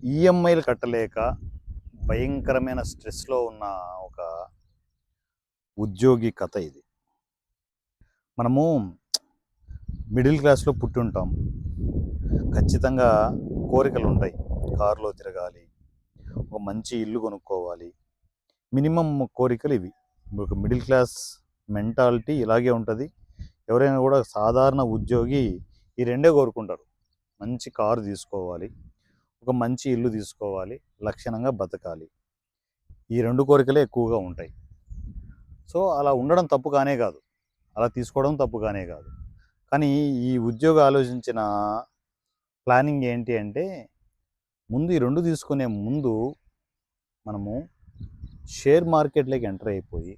ఈఎంఐలు కట్టలేక భయంకరమైన స్ట్రెస్‌లో ఉన్న ఒక ఉద్యోగి కథ ఇది. మనము మిడిల్ క్లాస్‌లో పుట్టుంటాం. ఖచ్చితంగా కోరికలుంటాయి. కారులో తిరగాలి, ఒక మంచి ఇల్లు కొనుక్కోవాలి. మినిమమ్ కోరికలివి. ఒక మిడిల్ క్లాస్ మెంటాలిటీ ఇలాగే ఉంటది. ఎవరైనా కూడా సాధారణ ఉద్యోగి ఈ రెండే కోరుకుంటారు. మంచి కారు తీసుకోవాలి, ఒక మంచి ఇల్లు తీసుకోవాలి, లక్షణంగా బతకాలి. ఈ 2 కోరికలే ఎక్కువగా ఉంటాయి. సో, అలా ఉండడం తప్పు కానే కాదు. అలా తీసుకోవడం తప్పు కానే కాదు. కానీ ఈ ఉద్యోగి ఆలోచించిన ప్లానింగ్ ఏంటి అంటే, ముందు ఈ 2 తీసుకునే ముందు మనము షేర్ మార్కెట్‌లోకి ఎంటర్ అయిపోయి,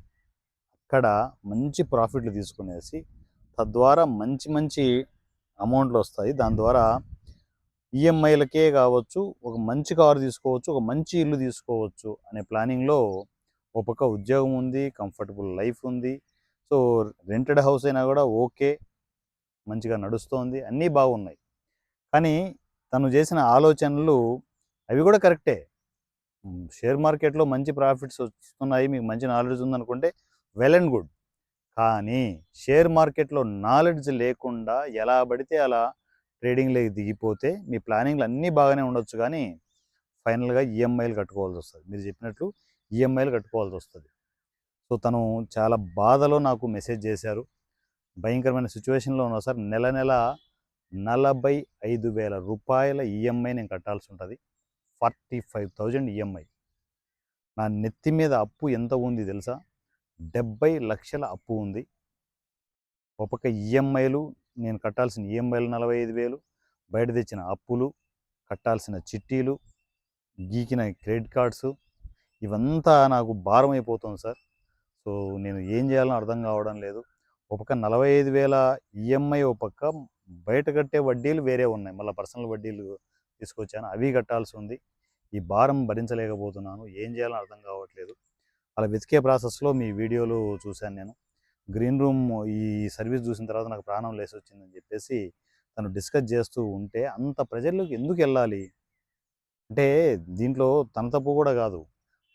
అక్కడ మంచి ప్రాఫిట్లు తీసుకునేసి, తద్వారా మంచి మంచి అమౌంట్‌లొస్తాయి. దాని ద్వారా ఈఎంఐలకే కావచ్చు, ఒక మంచి కారు తీసుకోవచ్చు, ఒక మంచి ఇల్లు తీసుకోవచ్చు అనే ప్లానింగ్‌లో ఓ పక్క ఉద్యోగం ఉంది, కంఫర్టబుల్ లైఫ్ ఉంది. సో, రెంటెడ్ హౌస్ అయినా కూడా ఓకే. మంచిగా నడుస్తోంది. అన్నీ బాగున్నాయి. కానీ తను చేసిన ఆలోచనలు అవి కూడా కరెక్టే. షేర్ మార్కెట్‌లో మంచి ప్రాఫిట్స్ వస్తున్నాయి. మీకు మంచి నాలెడ్జ్ ఉందనుకుంటే వెల్ అండ్ గుడ్. కానీ షేర్ మార్కెట్‌లో నాలెడ్జ్ లేకుండా ఎలా పడితే అలా ట్రేడింగ్‌లోకి దిగిపోతే మీ ప్లానింగ్‌లు అన్నీ బాగానే ఉండొచ్చు కానీ ఫైనల్‌గా ఈఎంఐలు కట్టుకోవాల్సొస్తది. మీరు చెప్పినట్లు ఈఎంఐలు కట్టుకోవాల్సొస్తది. సో, తను చాలా బాధలో నాకు మెసేజ్ చేశారు. భయంకరమైన సిట్యుయేషన్‌లో ఉన్నా సార్. నెల నెల రూ. 45,000 ఈఎంఐ నేను కట్టాల్సి ఉంటది. 45,000 ఈఎంఐ. నా నెత్తి మీద అప్పు ఎంత ఉంది తెలుసా? 70,00,000 అప్పు ఉంది. ఒక పక్క ఈఎంఐలు, నేను కట్టాల్సిన ఈఎంఐలు 45,000, బయట తెచ్చిన అప్పులు, కట్టాల్సిన చిట్టీలు, గీకిన క్రెడిట్ కార్డ్స్, ఇవంతా నాకు భారం అయిపోతుంది సార్. సో, నేను ఏం చేయాలో అర్థం కావడం లేదు. ఒక పక్క 45,000 ఈఎంఐ, ఒక పక్క బయట కట్టే వడ్డీలు వేరే ఉన్నాయి. మళ్ళీ పర్సనల్ వడ్డీలు తీసుకొచ్చాను, అవి కట్టాల్సి ఉంది. ఈ భారం భరించలేకపోతున్నాను. ఏం చేయాలో అర్థం కావట్లేదు. అలా వెతికే ప్రాసెస్‌లో మీ వీడియోలు చూశాను నేను. గ్రీన్ రూమ్ ఈ సర్వీస్ చూసిన తర్వాత నాకు ప్రాణం లేసొచ్చిందని చెప్పేసి తను డిస్కస్ చేస్తూ ఉంటే, అంత ప్రెజర్‌లోకి ఎందుకెళ్ళాలి? అంటే దీంట్లో తన తప్పు కూడా కాదు.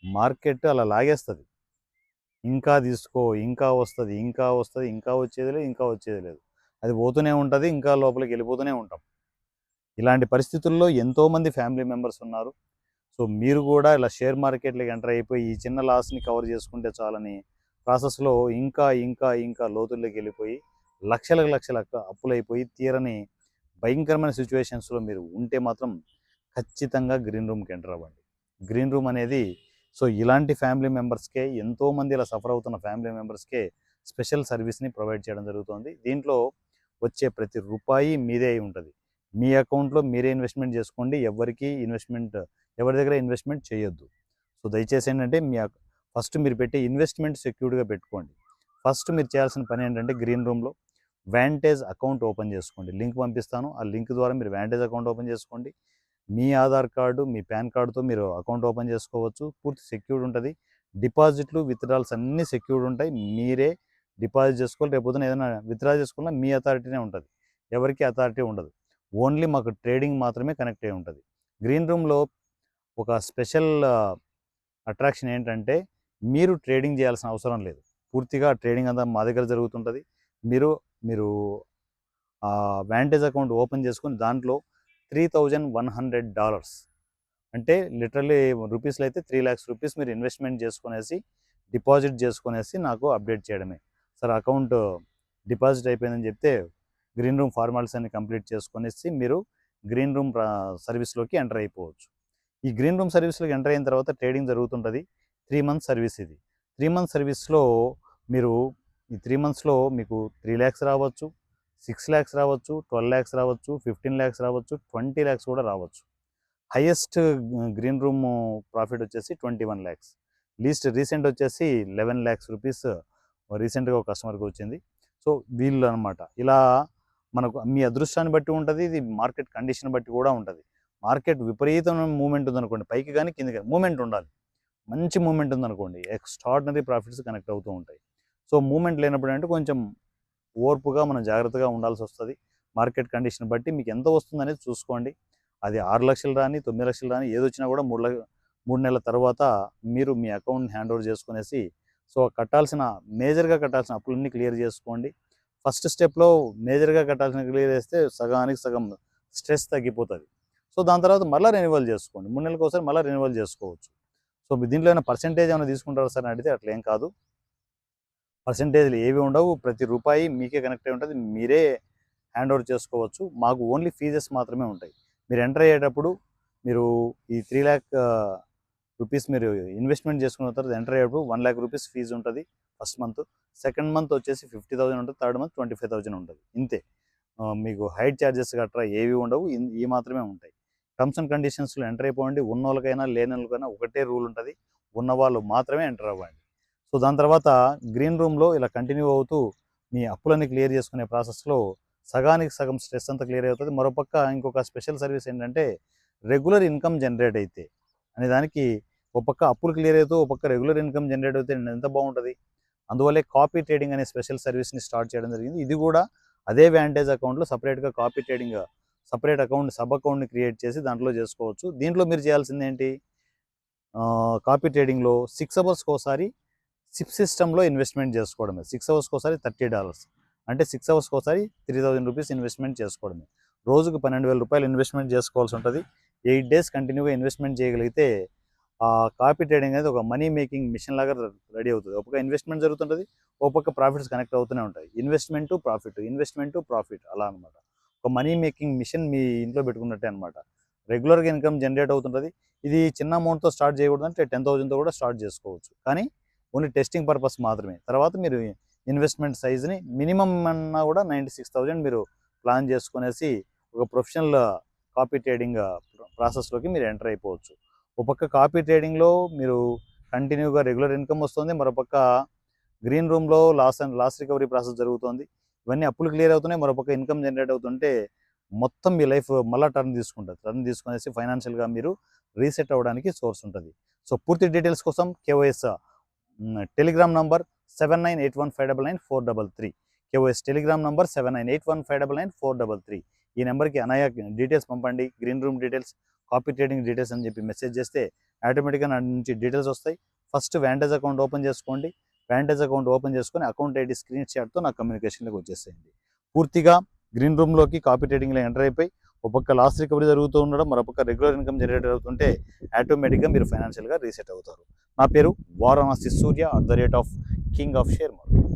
మార్కెట్ అలా లాగేస్తది. ఇంకా తీసుకో, ఇంకా వస్తది, ఇంకా వస్తది, ఇంకా వచ్చేది లేదు, ఇంకా వచ్చేది లేదు. అది పోతూనే ఉంటది. ఇంకా లోపలికి వెళ్ళిపోతూనే ఉంటాం. ఇలాంటి పరిస్థితుల్లో ఎంతోమంది ఫ్యామిలీ మెంబర్స్ ఉన్నారు. సో, మీరు కూడా ఇలా షేర్ మార్కెట్‌లోకి ఎంటర్ అయిపోయి ఈ చిన్న లాస్‌ని కవర్ చేసుకుంటే చాలని ప్రాసెస్‌లో ఇంకా, ఇంకా, ఇంకా లోతుల్లోకి వెళ్ళిపోయి లక్షలకు లక్షల అప్పులైపోయి తీరని భయంకరమైన సిట్యుయేషన్స్‌లో మీరు ఉంటే మాత్రం ఖచ్చితంగా గ్రీన్ రూమ్‌కి ఎంటర్ అవ్వండి. గ్రీన్ రూమ్ అనేది సో, ఇలాంటి ఫ్యామిలీ మెంబర్స్‌కే, ఎంతోమంది ఇలా సఫర్ అవుతున్న ఫ్యామిలీ మెంబర్స్‌కే స్పెషల్ సర్వీస్‌ని ప్రొవైడ్ చేయడం జరుగుతోంది. దీంట్లో వచ్చే ప్రతి రూపాయి మీదే అయి ఉంటది. మీ అకౌంట్‌లో మీరే ఇన్వెస్ట్‌మెంట్ చేసుకోండి. ఎవరి దగ్గర ఇన్వెస్ట్‌మెంట్ చేయొద్దు. సో, దయచేసి ఏంటంటే ఫస్ట్ మీరు పెట్టే ఇన్వెస్ట్‌మెంట్ సెక్యూర్డ్‌గా పెట్టుకోండి. ఫస్ట్ మీరు చేయాల్సిన పని ఏంటంటే గ్రీన్ రూమ్‌లో వాంటేజ్ అకౌంట్ ఓపెన్ చేసుకోండి. లింక్ పంపిస్తాను. ఆ లింక్ ద్వారా మీరు వాంటేజ్ అకౌంట్ ఓపెన్ చేసుకోండి. మీ ఆధార్ కార్డు, మీ పాన్ కార్డ్‌తో మీరు అకౌంట్ ఓపెన్ చేసుకోవచ్చు. పూర్తి సెక్యూర్డ్ ఉంటది. డిపాజిట్లు, విత్‌డ్రాల్స్ అన్నీ సెక్యూర్డ్ ఉంటాయి. మీరే డిపాజిట్ చేసుకోవాలి. రేపొద్దున ఏదైనా విత్‌డ్రా చేసుకోవాలన్నా మీ అథారిటీనే ఉంటది. ఎవరికీ అథారిటీ ఉండదు. ఓన్లీ మాకు ట్రేడింగ్ మాత్రమే కనెక్ట్ అయ్యి ఉంటది. గ్రీన్ రూమ్‌లో ఒక స్పెషల్ అట్రాక్షన్ ఏంటంటే, మీరు ట్రేడింగ్ చేయాల్సిన అవసరం లేదు. పూర్తిగా ట్రేడింగ్ అంతా మా దగ్గర జరుగుతుంటది. మీరు మీరు వాంటేజ్ అకౌంట్ ఓపెన్ చేసుకొని దాంట్లో $3,100 అంటే లిటరల్లీ రూపీస్‌లో అయితే 3,00,000 రూపీస్ మీరు ఇన్వెస్ట్‌మెంట్ చేసుకొనేసి, డిపాజిట్ చేసుకొనేసి నాకు అప్డేట్ చేయడమే. సార్ అకౌంట్ డిపాజిట్ అయిపోయిందని చెప్తే, గ్రీన్ రూమ్ ఫార్మాలిటీస్ అన్ని కంప్లీట్ చేసుకొనేసి మీరు గ్రీన్ రూమ్ సర్వీస్‌లోకి ఎంటర్ అయిపోవచ్చు. ఈ గ్రీన్ రూమ్ సర్వీస్‌లోకి ఎంటర్ అయిన తర్వాత ట్రేడింగ్ జరుగుతుంటది. 3 మంత్స్ సర్వీస్ ఇది. 3 మంత్స్ సర్వీస్‌లో మీరు ఈ 3 మంత్స్‌లో మీకు 3,00,000 రావచ్చు, 6,00,000 రావచ్చు, 12,00,000 రావచ్చు, 15,00,000 రావచ్చు, 20,00,000 కూడా రావచ్చు. హైయెస్ట్ గ్రీన్ రూమ్ ప్రాఫిట్ వచ్చేసి 21,00,000. రీసెంట్ వచ్చేసి 11,00,000 రూపీస్ రీసెంట్‌గా ఒక కస్టమర్‌కి వచ్చింది. సో, వీళ్ళు అనమాట. ఇలా మనకు మీ అదృష్టాన్ని బట్టి ఉంటది. ఇది మార్కెట్ కండిషన్ బట్టి కూడా ఉంటది. మార్కెట్ విపరీతమైన మూవ్‌మెంట్ ఉందనుకోండి, పైకి గాని, కిందకి గాని మూవ్‌మెంట్ ఉండాలి. మంచి మూవ్‌మెంట్ ఉందనుకోండి, ఎక్స్‌ట్రార్డినరీ ప్రాఫిట్స్ కనెక్ట్ అవుతూ ఉంటాయి. సో, మూవ్‌మెంట్ లేనప్పుడు అంటే కొంచెం ఓర్పుగా మనం జాగ్రత్తగా ఉండాల్సొస్తది. మార్కెట్ కండిషన్ బట్టి మీకు ఎంత వస్తుందనేది చూసుకోండి. అది 6 లక్షలు రాని 9 లక్షలు రాని ఏదొచ్చినా కూడా 3 నెలల తర్వాత మీరు మీ అకౌంట్ని హ్యాండ్ ఓవర్ చేసుకునేసి సో మేజర్గా కట్టాల్సిన అప్పులన్నీ క్లియర్ చేసుకోండి. ఫస్ట్ స్టెప్లో మేజర్గా కట్టాల్సిన క్లియర్ చేస్తే సగానికి సగం స్ట్రెస్ తగ్గిపోతుంది. సో దాని తర్వాత మళ్ళీ రెన్యువల్ చేసుకోండి. 3 నెలలకు ఒకసారి మళ్ళీ రెన్యువల్ చేసుకోవచ్చు. సో దీంట్లో ఏమైనా పర్సెంటేజ్ ఏమైనా తీసుకుంటారా సార్ అని అడిగితే అట్లా ఏం కాదు. పర్సెంటేజ్లు ఏవి ఉండవు. ప్రతి రూపాయి మీకే కనెక్ట్ అయి ఉంటుంది. మీరే హ్యాండ్ ఓవర్ చేసుకోవచ్చు. మాకు ఓన్లీ ఫీజెస్ మాత్రమే ఉంటాయి. మీరు ఎంటర్ అయ్యేటప్పుడు మీరు ఈ 3 lakh రూపీస్ మీరు ఇన్వెస్ట్మెంట్ చేసుకున్న తర్వాత ఎంటర్ అయ్యేటప్పుడు 1 lakh రూపీస్ ఫీజు ఉంటుంది ఫస్ట్ మంత్. సెకండ్ మంత్ వచ్చేసి 50,000 ఉంటుంది. థర్డ్ మంత్ 25,000 ఉంటుంది. ఇంతే. మీకు హైడ్ ఛార్జెస్ గట్రా ఏవి ఉండవు. ఈ మాత్రమే ఉంటాయి. టర్మ్స్ అండ్ కండిషన్స్లో ఎంటర్ అయిపోండి. ఉన్నోళ్ళకైనా లేని వాళ్ళకైనా ఒకటే రూల్ ఉంటుంది. ఉన్నవాళ్ళు మాత్రమే ఎంటర్ అవ్వండి. సో దాని తర్వాత గ్రీన్ రూమ్లో ఇలా కంటిన్యూ అవుతూ మీ అప్పులన్నీ క్లియర్ చేసుకునే ప్రాసెస్లో సగానికి సగం స్ట్రెస్ అంతా క్లియర్ అవుతుంది. మరోపక్క ఇంకొక స్పెషల్ సర్వీస్ ఏంటంటే రెగ్యులర్ ఇన్కమ్ జనరేట్ అయితే అనే దానికి ఒక పక్క అప్పులు క్లియర్ అవుతూ ఒక పక్క రెగ్యులర్ ఇన్కమ్ జనరేట్ అయితే ఎంత బాగుంటుంది. అందువల్లే కాపీ ట్రేడింగ్ అనే స్పెషల్ సర్వీస్ని స్టార్ట్ చేయడం జరిగింది. ఇది కూడా అదే వ్యాంటేజ్ అకౌంట్లో సపరేట్గా copy trading separate account sub అకౌంట్ని క్రియేట్ చేసి దాంట్లో చేసుకోవచ్చు. దీంట్లో మీరు చేయాల్సింది ఏంటి, కాపీ ట్రేడింగ్లో 6 అవర్స్కి ఒకసారి సిప్ సిస్టంలో ఇన్వెస్ట్మెంట్ చేసుకోవడమే. 6 అవర్స్కి ఒకసారి $30 అంటే 6 అవర్స్కి ఒకసారి 3,000 రూపీస్ ఇన్వెస్ట్మెంట్ చేసుకోవడమే. రోజుకు 12,000 రూపాయలు ఇన్వెస్ట్మెంట్ చేసుకోవాల్సి ఉంటుంది. 8 days కంటిన్యూగా ఇన్వెస్ట్మెంట్ చేయగలిగితే ఆ కాపీ ట్రేడింగ్ అనేది ఒక మనీ మేకింగ్ మిషన్ లాగా రెడీ అవుతుంది. ఒక పక్క ఇన్వెస్ట్మెంట్ జరుగుతుంటుంది, ఒక పక్క ప్రాఫిట్స్ కనెక్ట్ అవుతూనే ఉంటాయి. ఇన్వెస్ట్మెంట్ టు ప్రాఫిట్ అలా అనమాట. ఒక మనీ మేకింగ్ మిషన్ మీ ఇంట్లో పెట్టుకున్నట్టే అనమాట. రెగ్యులర్గా ఇన్కమ్ జనరేట్ అవుతుంటుంది. ఇది చిన్న అమౌంట్తో స్టార్ట్ చేయకూడదు, అంటే 10,000తో కూడా స్టార్ట్ చేసుకోవచ్చు. కానీ ఓన్లీ టెస్టింగ్ పర్పస్ మాత్రమే. తర్వాత మీరు ఇన్వెస్ట్మెంట్ సైజ్ని మినిమం అన్నా కూడా 96,000 మీరు ప్లాన్ చేసుకునేసి ఒక ప్రొఫెషనల్ కాపీ ట్రేడింగ్ ప్రాసెస్లోకి మీరు ఎంటర్ అయిపోవచ్చు. ఒక పక్క కాపీ ట్రేడింగ్లో మీరు కంటిన్యూగా రెగ్యులర్ ఇన్కమ్ వస్తుంది, మరోపక్క గ్రీన్ రూమ్లో లాస్ రికవరీ ప్రాసెస్ జరుగుతుంది. ఇవన్నీ అప్పులు క్లియర్ అవుతున్నాయి, మరోపక్క ఇన్కమ్ జనరేట్ అవుతుంటే మొత్తం మీ లైఫ్ మళ్ళీ టర్న్ తీసుకునేసి ఫైనాన్షియల్గా మీరు రీసెట్ అవ్వడానికి సోర్స్ ఉంటుంది. సో పూర్తి డీటెయిల్స్ కోసం కేవైఎస్ టెలిగ్రామ్ నంబర్ 7981599433, కేవైఎస్ టెలిగ్రామ్ నంబర్ 7981599433. ఈ నెంబర్కి అనయ డీటెయిల్స్ పంపండి. Green room details, copy trading details అని చెప్పి మెసేజ్ చేస్తే ఆటోమేటిక్గా నా నుంచి డీటెయిల్స్ వస్తాయి. ఫస్ట్ వ్యాంటేజ్ అకౌంట్ ఓపెన్ చేసుకోండి. వ్యాంటేజ్ అకౌంట్ ఓపెన్ చేసుకొని అకౌంట్ ఐడి స్క్రీన్ షాట్తో నా కమ్యూనికేషన్లోకి వచ్చేసేయండి. పూర్తిగా గ్రీన్ రూమ్లోకి కాపీ ట్రేడింగ్లో ఎంటర్ అయిపోయి ఒక పక్క లాస్ రికవరీ జరుగుతూ ఉండడం, మరొక రెగ్యులర్ ఇన్కమ్ జనరేట్ అవుతుంటే ఆటోమేటిక్గా మీరు ఫైనాన్షియల్గా రీసెట్ అవుతారు. నా పేరు వారణాసి సూర్య @king of share market.